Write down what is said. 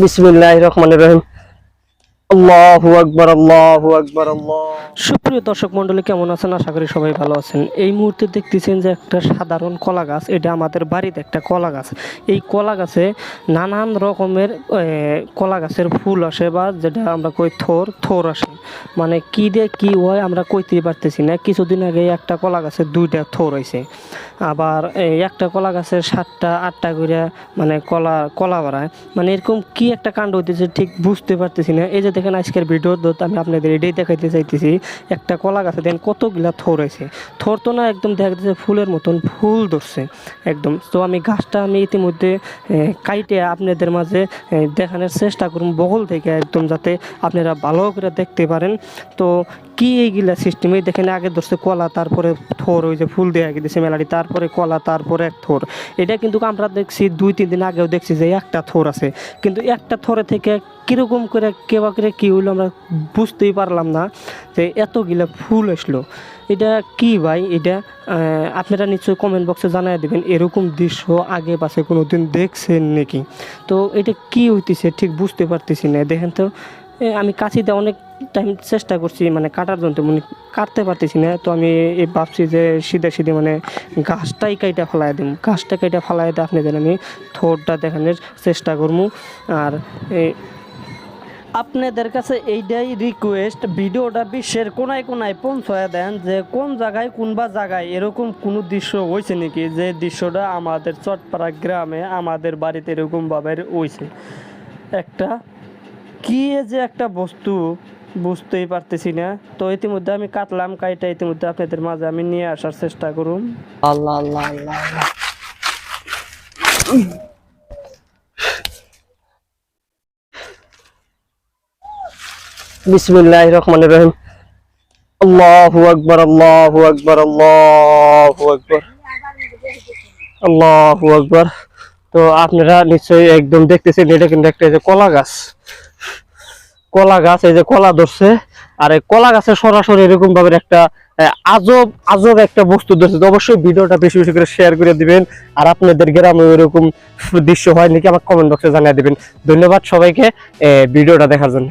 বিসমিল্লাহির রহমানির রহিম। আল্লাহু আকবার, আল্লাহু আকবার, আল্লাহ। সুপ্রিয় দর্শক মণ্ডলী, কেমন আছেন? আশা করি সবাই ভালো আছেন। এই মুহূর্তে দেখতেছেন যে একটা সাধারণ কলা গাছ, এটা আমাদের বাড়িতে একটা কলা গাছ। এই কলা গাছে নানান রকমের কলা গাছের ফুল আসে, বা যেটা আমরা কই থোর থোর আসে। মানে কী দিয়ে কী হয় আমরা কইতেই পারতেছি না। কিছুদিন আগে একটা কলা গাছের 2টা থোর হয়েছে, আবার একটা কলা গাছের 7টা 8টা করে মানে কলা কলা বাড়ায়। মানে এরকম কি একটা কাণ্ড হইতেছে ঠিক বুঝতে পারতেছি না। এই যে দেখেন আজকের ভিডিও আমি আপনাদের এটাই দেখাইতে চাইতেছি। একটা কলা গাছে দেখেন কতগুলা থোর হয়েছে। থোর তো না, একদম দেখা যাচ্ছে ফুলের মতন ফুল ধরছে একদম। তো আমি গাছটা ইতিমধ্যে কাইটে আপনাদের মাঝে দেখানোর চেষ্টা করুন বগল থেকে, একদম যাতে আপনারা ভালো করে দেখতে পারেন। তো কি এইগুলা সিস্টেম, এই দেখেন আগে ধরছে কলা, তারপরে থোর, ওই যে ফুল দেওয়া গেছে মেলাটি, তারপরে কলা, তারপরে এক থোর। এটা কিন্তু আমরা দেখছি 2-3 দিন আগেও দেখছি যে একটা থোর আছে, কিন্তু একটা থোরে থেকে কীরকম করে কেবা করে কী হইলো আমরা বুঝতেই পারলাম না যে এতগুলা ফুল আসলো। এটা কি ভাই? এটা আপনারা নিশ্চয়ই কমেন্ট বক্সে জানাই দেবেন এরকম দৃশ্য আগে পাশে কোনো দিন দেখছেন নাকি। তো এটা কি হইতেছে ঠিক বুঝতে পারতেছি না। দেখেন তো, আমি কাছিতে অনেক টাইম চেষ্টা করছি মানে কাটার জন্য, মানে কাটতে পারতেছি না। তো আমি এই ভাবছি যে সিধে মানে গাছটাই কাইটা ফেলাই দিই, গাছটা কাইটা ফেলাই দিয়ে আপনাদের আমি থোরটা দেখানোর চেষ্টা করবো। আর আপনাদের কাছে এইটাই রিকোয়েস্ট, ভিডিওটা বিশ্বের কোনায় কোনায় পৌঁছায় দেন, যে কোন জায়গায় কোনবা জায়গায় এরকম কোনো দৃশ্য হয়েছে নাকি, যে দৃশ্যটা আমাদের চটপাড়া গ্রামে আমাদের বাড়িতে এরকমভাবে হয়েছে। একটা কি যে একটা বস্তু বুঝতেই পারতেছি না। তো ইতিমধ্যে আমি কাটলাম, কাইটা ইতিমধ্যে আপনাদের মাঝে আমি নিয়ে আসার চেষ্টা করুন। আল্লাহ আল্লাহ আল্লাহ আল্লাহ। বিসমিল্লাহির রহমানির রহিম। আল্লাহু আকবার, আল্লাহু আকবার, আল্লাহু আকবার, আল্লাহু আকবার। তো আপনারা নিশ্চয়ই একদম দেখতেছেন, এটা কিন্তু একটা যে কলা গাছ, কলা গাছ, এই যে কলা ধরছে। আর এই কলা গাছের সরাসরি এরকম ভাবে একটা আজব আজব একটা বস্তু ধরছে। তো অবশ্যই ভিডিওটা বেশি বেশি করে শেয়ার করে দিবেন। আর আপনাদের গ্রামে এরকম দৃশ্য হয় নাকি আমার কমেন্ট বক্সে জানিয়ে দিবেন। ধন্যবাদ সবাইকে ভিডিওটা দেখার জন্য।